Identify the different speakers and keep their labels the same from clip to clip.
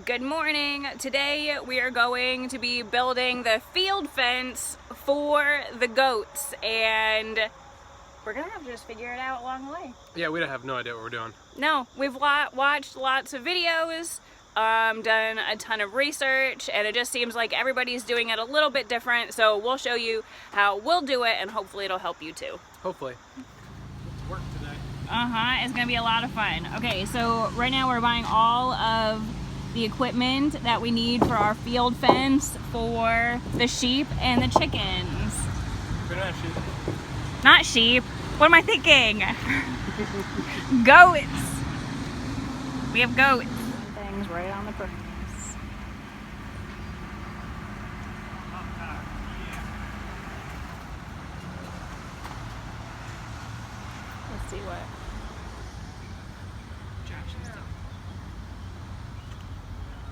Speaker 1: Good morning. Today we are going to be building the field fence for the goats, and we're gonna have to just figure it out along the way.
Speaker 2: Yeah, we have no idea what we're doing.
Speaker 1: No, we've watched lots of videos, done a ton of research, and it just seems like everybody's doing it a little bit different, so we'll show you how we'll do it, and hopefully it'll help you too.
Speaker 2: Hopefully. It's work today.
Speaker 1: It's gonna be a lot of fun. Okay, so right now we're buying all of the equipment that we need for our field fence for the sheep and the chickens.
Speaker 2: We're not sheep.
Speaker 1: Not sheep. What am I thinking? Goats. We have goats. Things right on the purpose. Let's see what.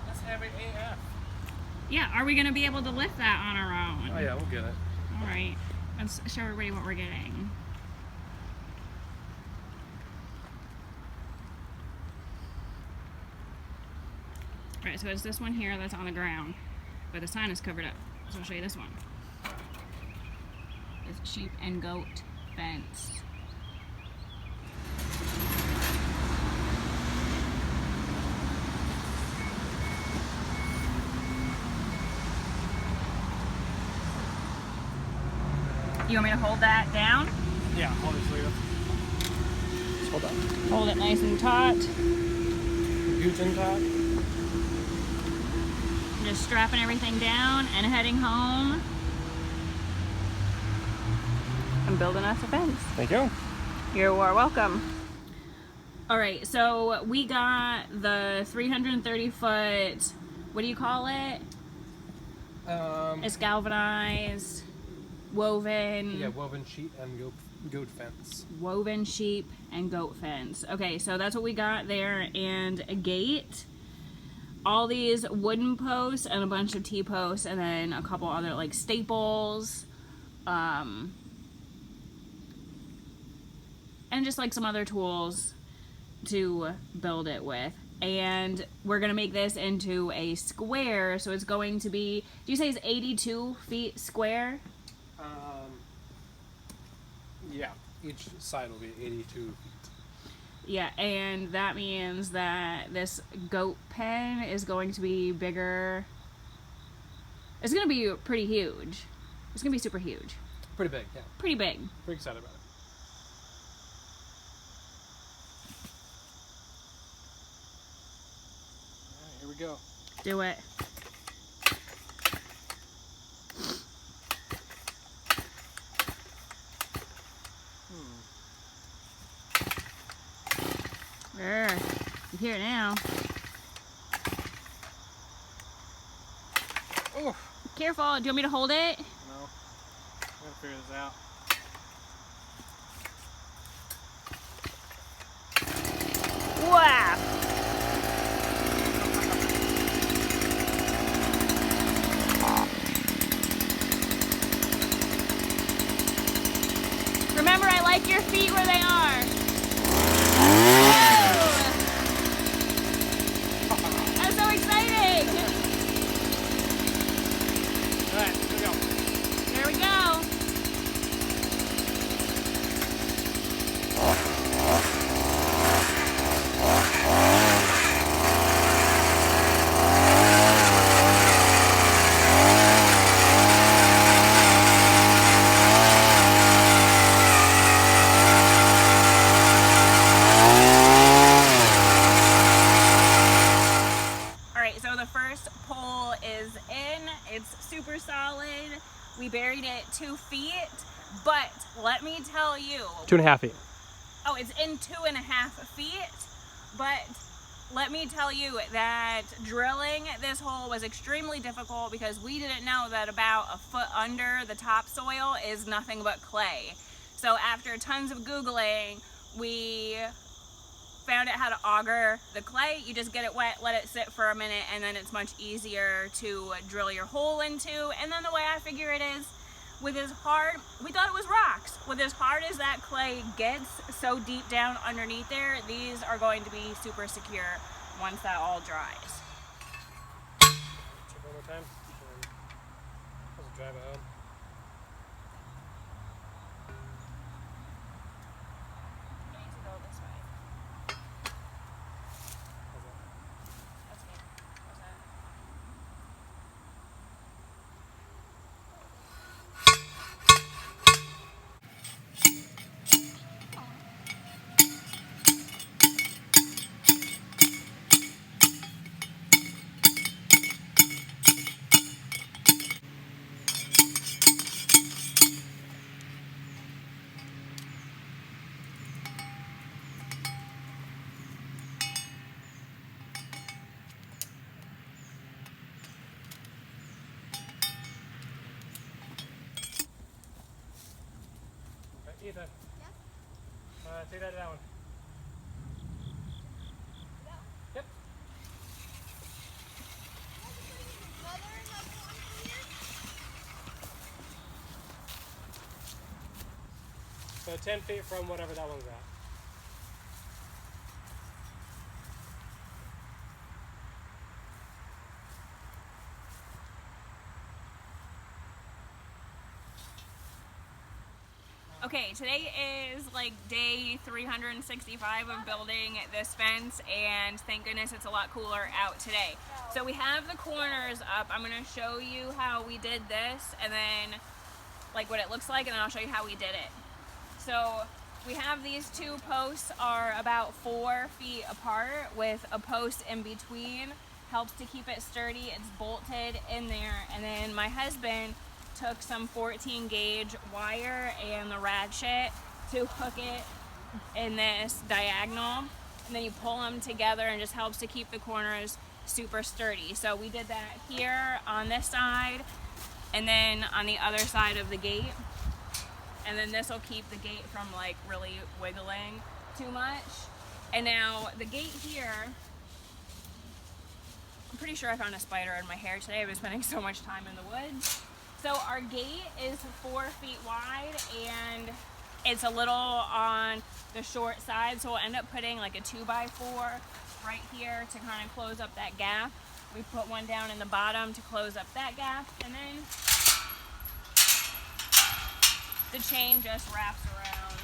Speaker 2: That's heavy AF.
Speaker 1: Yeah, are we gonna be able to lift that on our own?
Speaker 2: Oh yeah, we'll get it.
Speaker 1: All right, let's show everybody what we're getting. All right, so it's this one here that's on the ground, but the sign is covered up. So I'll show you this one. It's sheep and goat fence. You want me to hold that down?
Speaker 2: Yeah, obviously. Just hold on.
Speaker 1: Hold it nice and taut.
Speaker 2: Guten Tag.
Speaker 1: Just strapping everything down and heading home. I'm building us a fence.
Speaker 2: Thank you.
Speaker 1: You are welcome. All right, so we got the 330 foot, what do you call it? It's galvanized, woven.
Speaker 2: Yeah, woven sheet and goat fence.
Speaker 1: Woven sheep and goat fence. Okay, so that's what we got there, and a gate. All these wooden posts and a bunch of T-posts, and then a couple other like staples, and just like some other tools to build it with. And we're gonna make this into a square, so it's going to be, do you say it's 82 feet square?
Speaker 2: Yeah, each side will be 82 feet.
Speaker 1: Yeah, and that means that this goat pen is going to be bigger. It's gonna be pretty huge. It's gonna be super huge.
Speaker 2: Pretty big, yeah.
Speaker 1: Pretty big.
Speaker 2: Pretty excited about it. Alright, here we go.
Speaker 1: Do it. There. You hear it now.
Speaker 2: Oh!
Speaker 1: Careful. Do you want me to hold it?
Speaker 2: No. I gotta figure this out.
Speaker 1: Wow. Remember, I like your feet where they are. I'm so excited.
Speaker 2: Alright, here we go.
Speaker 1: There we go. So the first pole is in. It's super solid. We buried it 2 feet, but let me tell you.
Speaker 2: 2.5 feet.
Speaker 1: Oh, it's in 2.5 feet, but let me tell you that drilling this hole was extremely difficult because we didn't know that about a foot under the topsoil is nothing but clay. So after tons of Googling, we found out how to auger the clay. You just get it wet, let it sit for a minute, and then it's much easier to drill your hole into. And then the way I figure it is, with as hard, we thought it was rocks. With as hard as that clay gets so deep down underneath there, these are going to be super secure once that all dries.
Speaker 2: one more time. And let's drive it home.
Speaker 1: I need to go this way.
Speaker 2: How's that?
Speaker 1: That's me. How's that?
Speaker 2: Right, Ethan. Take that down. Yep. So 10 feet from whatever that one's at.
Speaker 1: Okay, today is like day 365 of building this fence, and thank goodness it's a lot cooler out today. So we have the corners up. I'm gonna show you how we did this, and then like what it looks like, and then I'll show you how we did it. So we have these two posts are about 4 feet apart with a post in between. Helps to keep it sturdy. It's bolted in there, and then my husband took some 14 gauge wire and the ratchet to hook it in this diagonal, and then you pull them together and it just helps to keep the corners super sturdy. So we did that here on this side and then on the other side of the gate, and then this will keep the gate from like really wiggling too much. And now the gate here, I'm pretty sure I found a spider in my hair today. I've been spending so much time in the woods. So our gate is 4 feet wide, and it's a little on the short side, so we'll end up putting like a 2x4 right here to kind of close up that gap. We put one down in the bottom to close up that gap, and then the chain just wraps around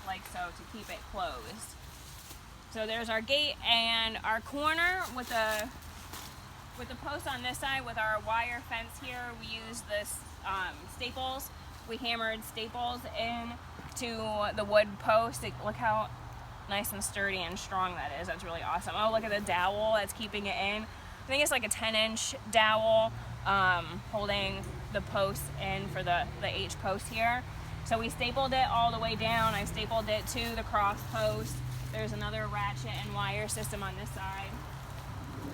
Speaker 1: like so to keep it closed. So there's our gate and our corner with the post on this side with our wire fence here. We used this staples. We hammered staples in to the wood post. Look how nice and sturdy and strong that is. That's really awesome. Oh, look at the dowel that's keeping it in. I think it's like a 10-inch dowel holding the post in for the H post here. So we stapled it all the way down. I stapled it to the cross post. There's another ratchet and wire system on this side.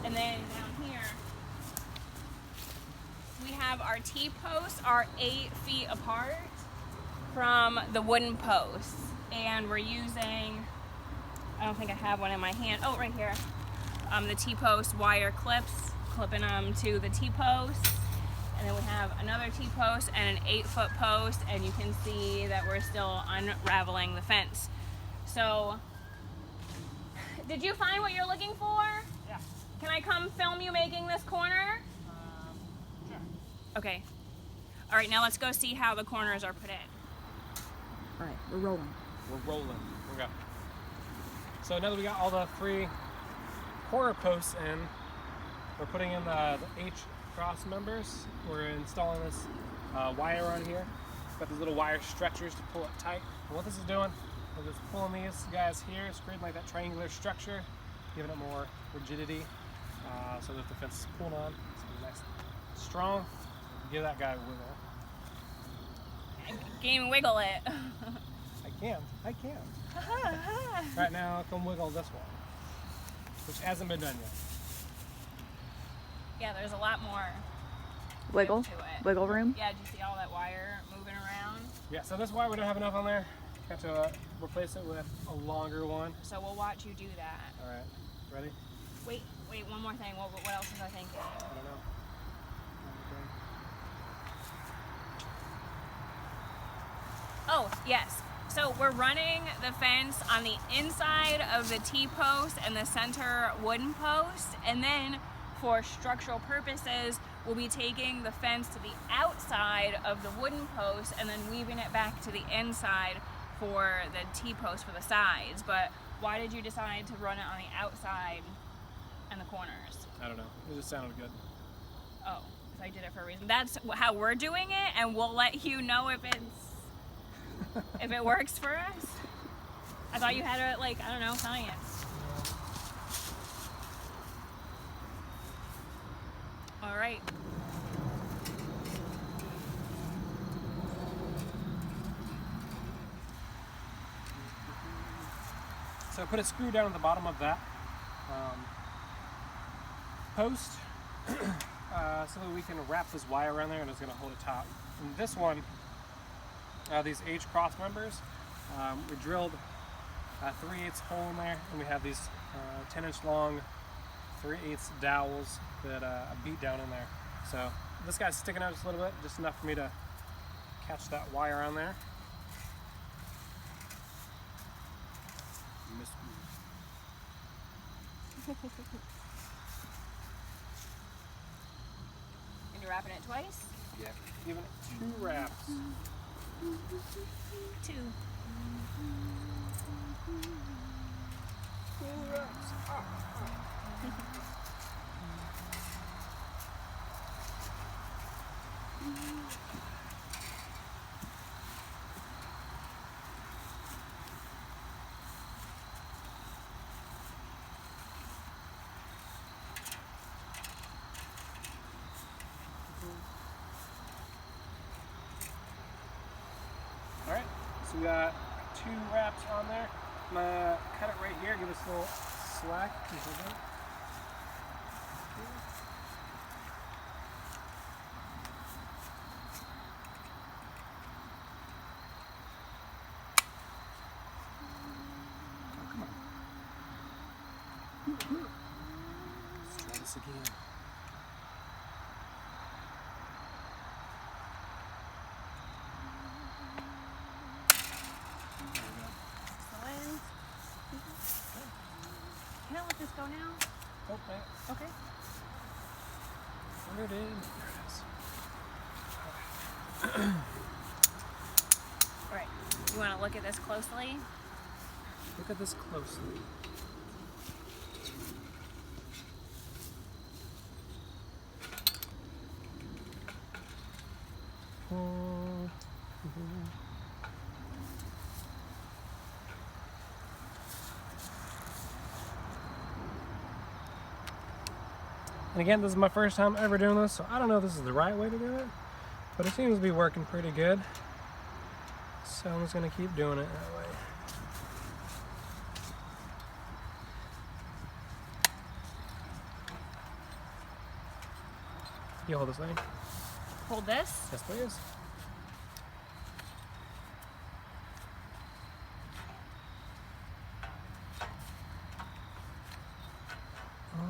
Speaker 1: And then down here, we have our T-posts are 8 feet apart from the wooden posts. And we're using, I don't think I have one in my hand. Oh, right here. The T-post wire clips, clipping them to the T-posts. And then we have another T-post and an 8-foot post, and you can see that we're still unraveling the fence. So, did you find what you're looking for?
Speaker 2: Yeah.
Speaker 1: Can I come film you making this corner?
Speaker 2: Sure.
Speaker 1: Okay. All right, now let's go see how the corners are put in.
Speaker 3: All right, we're rolling.
Speaker 2: We're rolling. Here we go. So now that we got all the 3 corner posts in, we're putting in the H cross members. We're installing this wire on here. Got these little wire stretchers to pull it tight. And what this is doing, we're just pulling these guys here, it's creating like that triangular structure, giving it more rigidity, so that the fence is pulled on. It's gonna be nice and strong. Give that guy a wiggle.
Speaker 1: Can you wiggle it?
Speaker 2: I can't. Right now, come wiggle this one, which hasn't been done yet.
Speaker 1: Yeah, there's a lot more
Speaker 3: Wiggle?
Speaker 1: to it.
Speaker 3: Wiggle room?
Speaker 1: Yeah, did you see all that wire moving around?
Speaker 2: Yeah, so this wire we don't have enough on there. Got to replace it with a longer one.
Speaker 1: So we'll watch you do that.
Speaker 2: All right, ready?
Speaker 1: Wait, one more thing. What else was I thinking?
Speaker 2: I don't know.
Speaker 1: Oh, yes. So we're running the fence on the inside of the T-post and the center wooden post, and then for structural purposes, we'll be taking the fence to the outside of the wooden post and then weaving it back to the inside for the T-post for the sides. But why did you decide to run it on the outside and the corners?
Speaker 2: I don't know. It just sounded good.
Speaker 1: Oh, so I did it for a reason. That's how we're doing it, and we'll let you know if if it works for us. I thought you had a, like, I don't know, science. All right.
Speaker 2: So I put a screw down at the bottom of that post so that we can wrap this wire around there, and it's going to hold it taut. And this one, these H cross members, we drilled a 3/8 hole in there, and we have these 10-inch long 3/8 dowels that I beat down in there. So this guy's sticking out just a little bit, just enough for me to catch that wire on there.
Speaker 1: And you're wrapping it twice?
Speaker 2: Yeah. Giving it 2 wraps.
Speaker 1: 2.
Speaker 2: 2 wraps. Alright, so we got 2 wraps on there. I'm gonna cut it right here, give us a little slack. Let's try this again.
Speaker 1: Excellent. Can I let this go now?
Speaker 2: Okay.
Speaker 1: Okay.
Speaker 2: Where it is? There it is.
Speaker 1: All right. You want to look at this closely?
Speaker 2: Look at this closely. And again, this is my first time ever doing this, so I don't know if this is the right way to do it, but it seems to be working pretty good. So I'm just gonna keep doing it that way. You hold this thing.
Speaker 1: Hold this.
Speaker 2: Yes, please.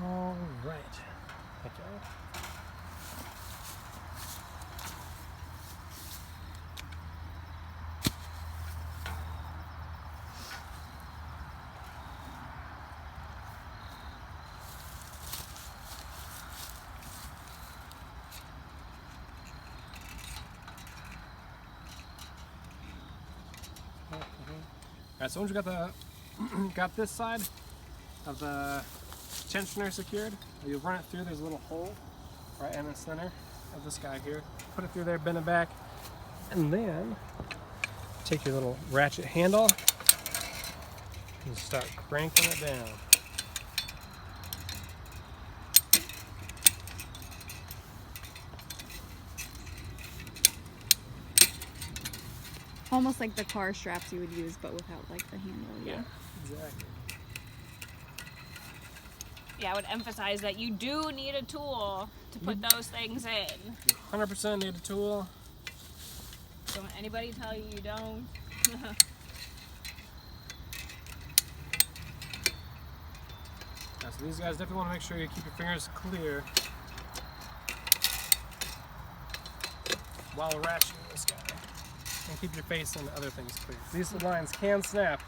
Speaker 2: All right. Thank you. Alright, so once you got the got this side of the tensioner secured, you'll run it through. There's a little hole right in the center of this guy here. Put it through there, bend it back, and then take your little ratchet handle and start cranking it down.
Speaker 3: Almost like the car straps you would use, but without like the handle. Yeah.
Speaker 2: Exactly.
Speaker 1: Yeah, I would emphasize that you do need a tool to put those things in.
Speaker 2: You 100% need a tool.
Speaker 1: Don't anybody tell you you don't.
Speaker 2: Yeah, so these guys definitely want to make sure you keep your fingers clear while ratcheting this guy. and keep your face and other things clear. These lines can snap.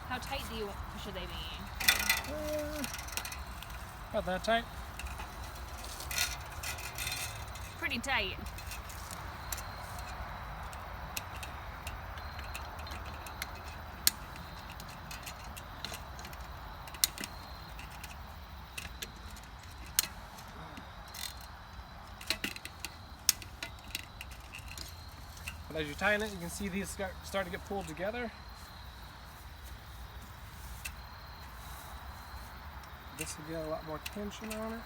Speaker 1: How tight should they be?
Speaker 2: About that tight.
Speaker 1: Pretty tight.
Speaker 2: But as you tighten it, you can see these start to get pulled together. This will get a lot more tension on it.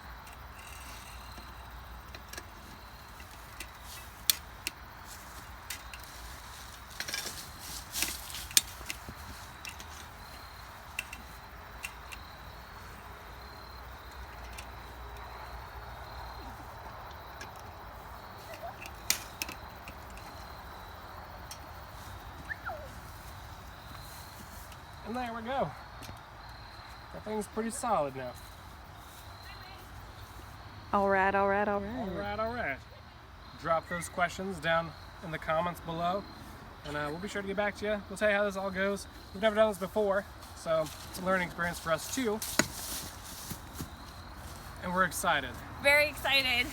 Speaker 2: And there we go. That thing's pretty solid now.
Speaker 3: All right, all right, all right.
Speaker 2: Alright. Drop those questions down in the comments below, and we'll be sure to get back to you. We'll tell you how this all goes. We've never done this before, so it's a learning experience for us too. And we're excited.
Speaker 1: Very excited.